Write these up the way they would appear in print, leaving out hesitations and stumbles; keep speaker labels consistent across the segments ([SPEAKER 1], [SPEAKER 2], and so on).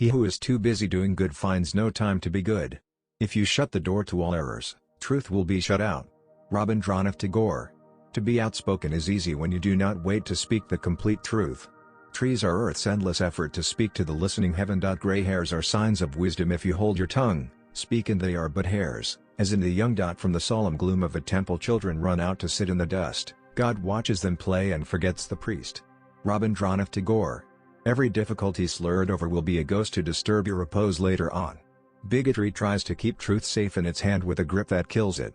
[SPEAKER 1] He who is too busy doing good finds no time to be good. If you shut the door to all errors, truth will be shut out. Rabindranath Tagore. To be outspoken is easy when you do not wait to speak the complete truth. Trees are Earth's endless effort to speak to the listening heaven. Gray hairs are signs of wisdom if you hold your tongue, speak and they are but hairs, as in the young. From the solemn gloom of a temple children run out to sit in the dust, God watches them play and forgets the priest. Rabindranath Tagore. Every difficulty slurred over will be a ghost to disturb your repose later on. Bigotry tries to keep truth safe in its hand with a grip that kills it.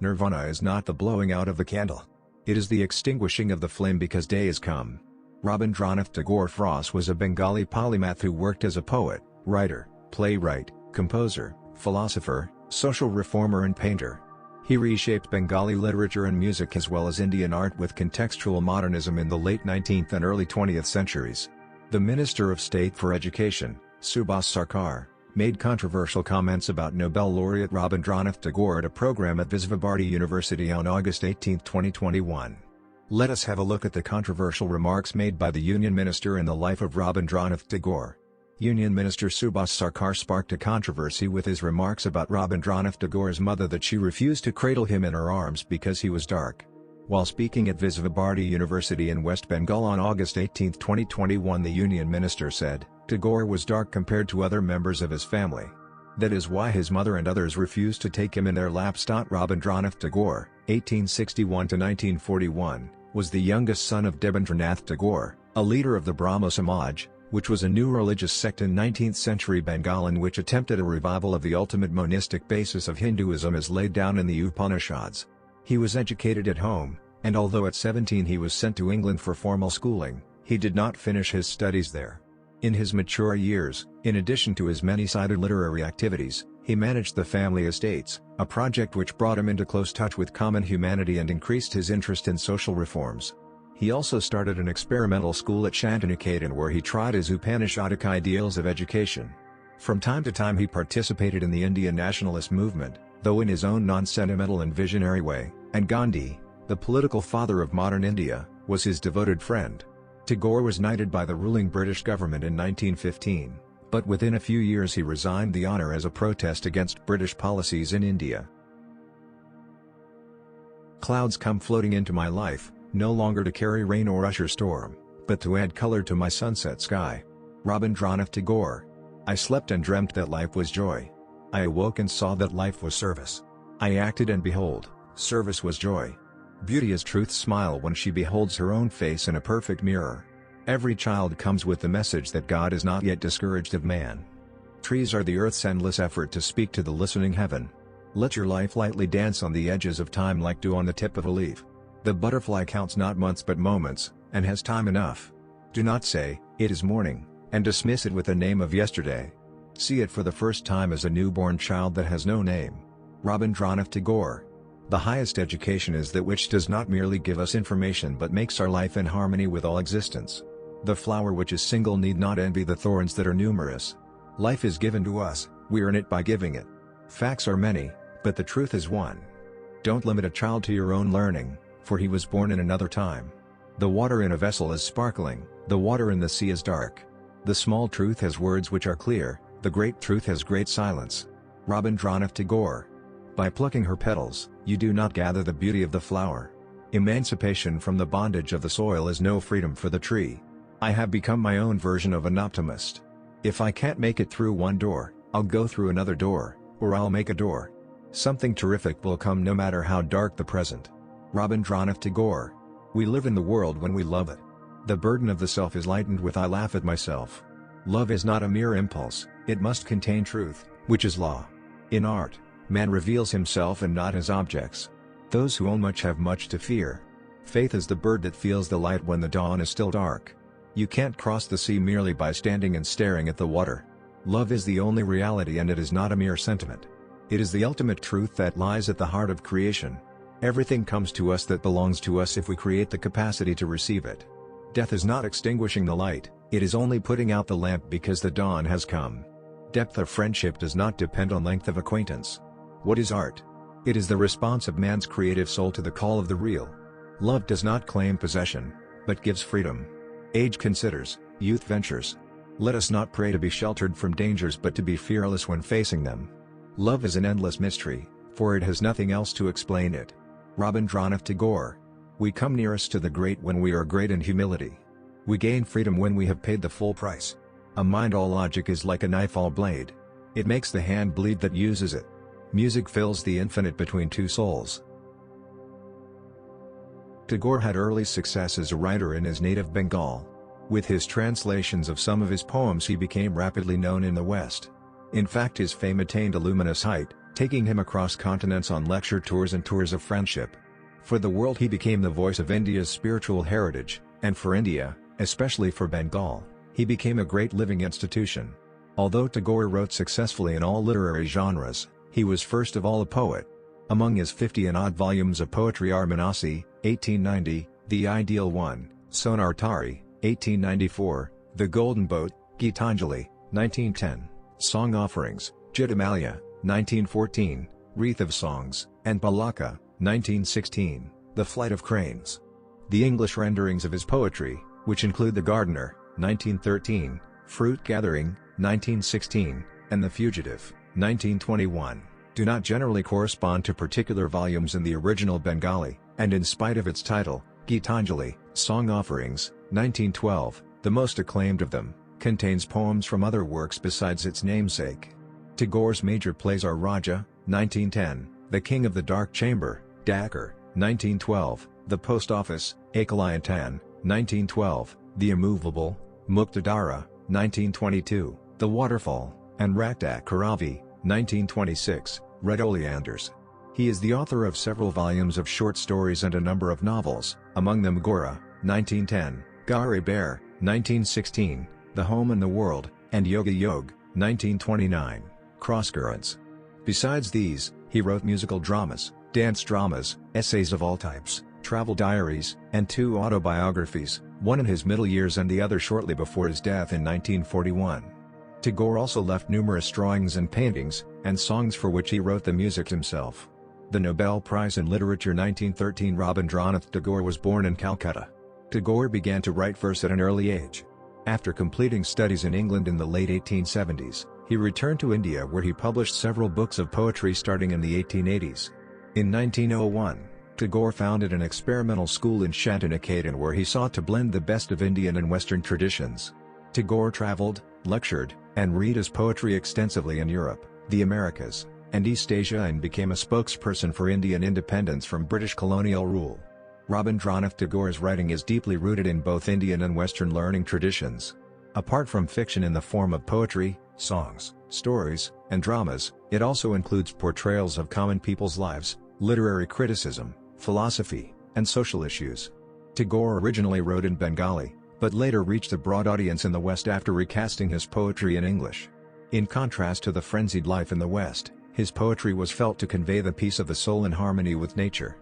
[SPEAKER 1] Nirvana is not the blowing out of the candle. It is the extinguishing of the flame because day is come. Rabindranath Tagore. FRAS was a Bengali polymath who worked as a poet, writer, playwright, composer, philosopher, social reformer and painter. He reshaped Bengali literature and music as well as Indian art with contextual modernism in the late 19th and early 20th centuries. The Minister of State for Education, Subhas Sarkar, made controversial comments about Nobel laureate Rabindranath Tagore at a program at Visvabharati University on August 18, 2021. Let us have a look at the controversial remarks made by the Union Minister in the life of Rabindranath Tagore. Union Minister Subhas Sarkar sparked a controversy with his remarks about Rabindranath Tagore's mother that she refused to cradle him in her arms because he was dark. While speaking at Visvabharati University in West Bengal on August 18, 2021, the Union Minister said, Tagore was dark compared to other members of his family. That is why his mother and others refused to take him in their laps. Rabindranath Tagore, 1861–1941, was the youngest son of Rabindranath Tagore, a leader of the Brahmo Samaj, which was a new religious sect in 19th-century Bengal and which attempted a revival of the ultimate monistic basis of Hinduism as laid down in the Upanishads. He was educated at home, and although at 17 he was sent to England for formal schooling, he did not finish his studies there. In his mature years, in addition to his many-sided literary activities, he managed the family estates, a project which brought him into close touch with common humanity and increased his interest in social reforms. He also started an experimental school at Shantiniketan where he tried his Upanishadic ideals of education. From time to time he participated in the Indian nationalist movement, though in his own non-sentimental and visionary way, and Gandhi, the political father of modern India, was his devoted friend. Tagore was knighted by the ruling British government in 1915, but within a few years he resigned the honour as a protest against British policies in India. Clouds come floating into my life, no longer to carry rain or usher storm, but to add colour to my sunset sky. Rabindranath Tagore. I slept and dreamt that life was joy. I awoke and saw that life was service. I acted and behold, service was joy. Beauty is truth's smile when she beholds her own face in a perfect mirror. Every child comes with the message that God is not yet discouraged of man. Trees are the earth's endless effort to speak to the listening heaven. Let your life lightly dance on the edges of time like dew on the tip of a leaf. The butterfly counts not months but moments, and has time enough. Do not say, it is morning, and dismiss it with the name of yesterday. See it for the first time as a newborn child that has no name. Rabindranath Tagore. The highest education is that which does not merely give us information but makes our life in harmony with all existence. The flower which is single need not envy the thorns that are numerous. Life is given to us, we earn it by giving it. Facts are many, but the truth is one. Don't limit a child to your own learning, for he was born in another time. The water in a vessel is sparkling, the water in the sea is dark. The small truth has words which are clear, the great truth has great silence. Rabindranath Tagore. By plucking her petals, you do not gather the beauty of the flower. Emancipation from the bondage of the soil is no freedom for the tree. I have become my own version of an optimist. If I can't make it through one door, I'll go through another door, or I'll make a door. Something terrific will come no matter how dark the present. Rabindranath Tagore. We live in the world when we love it. The burden of the self is lightened with I laugh at myself. Love is not a mere impulse, it must contain truth, which is law. In art, man reveals himself and not his objects. Those who own much have much to fear. Faith is the bird that feels the light when the dawn is still dark. You can't cross the sea merely by standing and staring at the water. Love is the only reality and it is not a mere sentiment. It is the ultimate truth that lies at the heart of creation. Everything comes to us that belongs to us if we create the capacity to receive it. Death is not extinguishing the light, it is only putting out the lamp because the dawn has come. Depth of friendship does not depend on length of acquaintance. What is art? It is the response of man's creative soul to the call of the real. Love does not claim possession, but gives freedom. Age considers, youth ventures. Let us not pray to be sheltered from dangers but to be fearless when facing them. Love is an endless mystery, for it has nothing else to explain it. Rabindranath Tagore. We come nearest to the great when we are great in humility. We gain freedom when we have paid the full price. A mind all logic is like a knife all blade. It makes the hand bleed that uses it. Music fills the infinite between two souls. Tagore had early success as a writer in his native Bengal. With his translations of some of his poems he became rapidly known in the West. In fact, his fame attained a luminous height, taking him across continents on lecture tours and tours of friendship. For the world he became the voice of India's spiritual heritage, and for India, especially for Bengal, he became a great living institution. Although Tagore wrote successfully in all literary genres, he was first of all a poet. Among his 50-and-odd volumes of poetry are Manasi, 1890, The Ideal One, Sonartari, 1894, The Golden Boat, Gitanjali, 1910, Song Offerings, Jitamalya, 1914, Wreath of Songs, and Palaka, 1916, The Flight of Cranes. The English renderings of his poetry, which include The Gardener, 1913, Fruit Gathering, 1916, and The Fugitive, 1921, do not generally correspond to particular volumes in the original Bengali, and in spite of its title, Gitanjali, Song Offerings, 1912, the most acclaimed of them, contains poems from other works besides its namesake. Tagore's major plays are Raja, 1910, The King of the Dark Chamber, Dacker, 1912, The Post Office, Ekalayantan, 1912, The Immovable, Muktadara, 1922, The Waterfall, and Rakta Karavi, 1926, Red Oleanders. He is the author of several volumes of short stories and a number of novels, among them Gora, 1910, Gari Bear, 1916, The Home and the World, and Yoga Yog, 1929, Crosscurrents. Besides these, he wrote musical dramas, dance dramas, essays of all types, travel diaries, and 2 autobiographies, one in his middle years and the other shortly before his death in 1941. Tagore also left numerous drawings and paintings, and songs for which he wrote the music himself. The Nobel Prize in Literature 1913. Rabindranath Tagore was born in Calcutta. Tagore began to write verse at an early age. After completing studies in England in the late 1870s, he returned to India where he published several books of poetry starting in the 1880s. In 1901, Tagore founded an experimental school in Shantiniketan where he sought to blend the best of Indian and Western traditions. Tagore traveled, lectured, and read his poetry extensively in Europe, the Americas, and East Asia and became a spokesperson for Indian independence from British colonial rule. Rabindranath Tagore's writing is deeply rooted in both Indian and Western learning traditions. Apart from fiction in the form of poetry, songs, stories, and dramas, it also includes portrayals of common people's lives, literary criticism, philosophy, and social issues. Tagore originally wrote in Bengali, but later reached a broad audience in the West after recasting his poetry in English. In contrast to the frenzied life in the West, his poetry was felt to convey the peace of the soul in harmony with nature.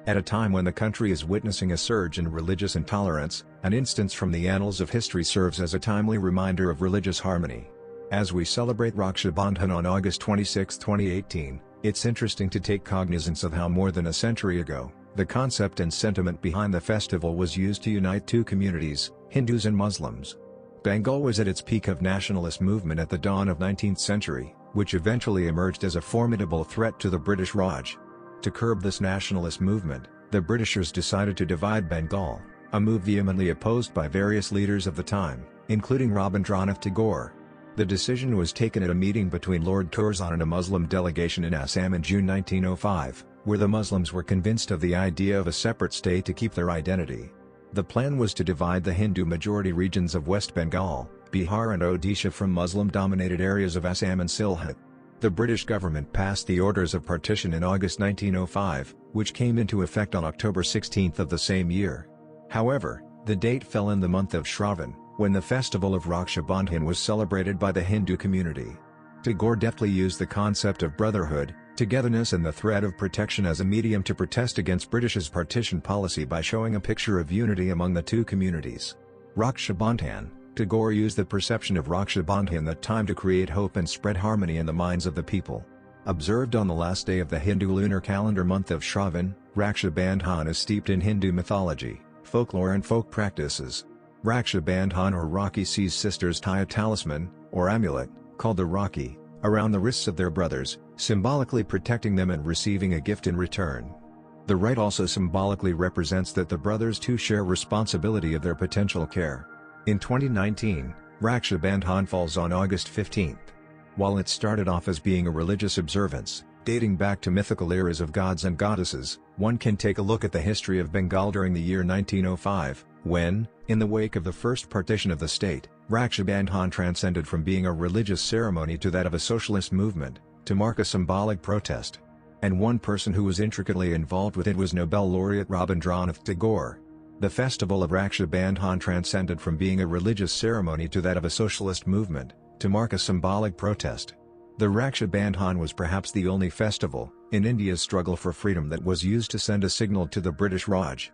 [SPEAKER 1] At a time when the country is witnessing a surge in religious intolerance, an instance from the annals of history serves as a timely reminder of religious harmony. As we celebrate Raksha Bandhan on August 26, 2018, it's interesting to take cognizance of how more than a century ago, the concept and sentiment behind the festival was used to unite two communities, Hindus and Muslims. Bengal was at its peak of nationalist movement at the dawn of 19th century, which eventually emerged as a formidable threat to the British Raj. To curb this nationalist movement, the Britishers decided to divide Bengal, a move vehemently opposed by various leaders of the time, including Rabindranath Tagore. The decision was taken at a meeting between Lord Curzon and a Muslim delegation in Assam in June 1905, where the Muslims were convinced of the idea of a separate state to keep their identity. The plan was to divide the Hindu-majority regions of West Bengal, Bihar and Odisha from Muslim-dominated areas of Assam and Sylhet. The British government passed the Orders of Partition in August 1905, which came into effect on October 16 of the same year. However, the date fell in the month of Shravan, when the festival of Raksha Bandhan was celebrated by the Hindu community. Tagore deftly used the concept of brotherhood, togetherness and the thread of protection as a medium to protest against British's partition policy by showing a picture of unity among the two communities. Raksha Bandhan. Tagore used the perception of Raksha Bandhan that time to create hope and spread harmony in the minds of the people. Observed on the last day of the Hindu lunar calendar month of Shravan, Raksha Bandhan is steeped in Hindu mythology, folklore and folk practices. Raksha Bandhan or Rakhi sees sisters tie a talisman, or amulet, called the Rakhi, around the wrists of their brothers, symbolically protecting them and receiving a gift in return. The rite also symbolically represents that the brothers too share responsibility of their potential care. In 2019, Raksha Bandhan falls on August 15. While it started off as being a religious observance, dating back to mythical eras of gods and goddesses, one can take a look at the history of Bengal during the year 1905, when, in the wake of the first partition of the state, Raksha Bandhan transcended from being a religious ceremony to that of a socialist movement, to mark a symbolic protest. And one person who was intricately involved with it was Nobel laureate Rabindranath Tagore. The festival of Raksha Bandhan transcended from being a religious ceremony to that of a socialist movement, to mark a symbolic protest. The Raksha Bandhan was perhaps the only festival, in India's struggle for freedom, that was used to send a signal to the British Raj.